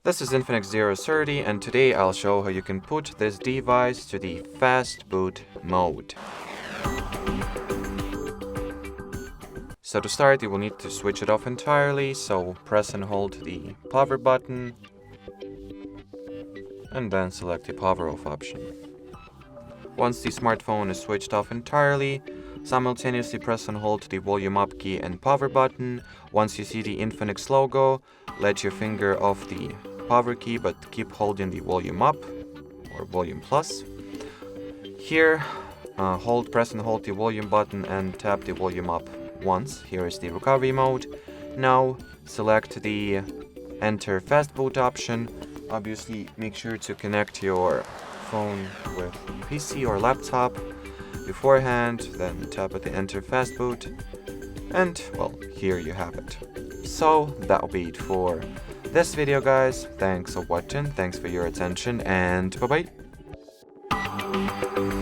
This is INFINIX Zero 30, and today I'll show how you can put this device to the Fastboot mode. So to start, you will need to switch it off entirely, so press and hold the power button, and then select the power off option. Once the smartphone is switched off entirely, simultaneously press and hold the volume up key and power button. Once you see the INFINIX logo, let your finger off the power key, but keep holding the volume up or volume plus. Here, press and hold the volume button and tap the volume up once. Here is the recovery mode. Now select the enter Fastboot option. Obviously, make sure to connect your phone with PC or laptop beforehand, then tap at the enter Fastboot, and well, here you have it. So that'll be it for this video, guys. Thanks for watching, thanks for your attention, and bye bye.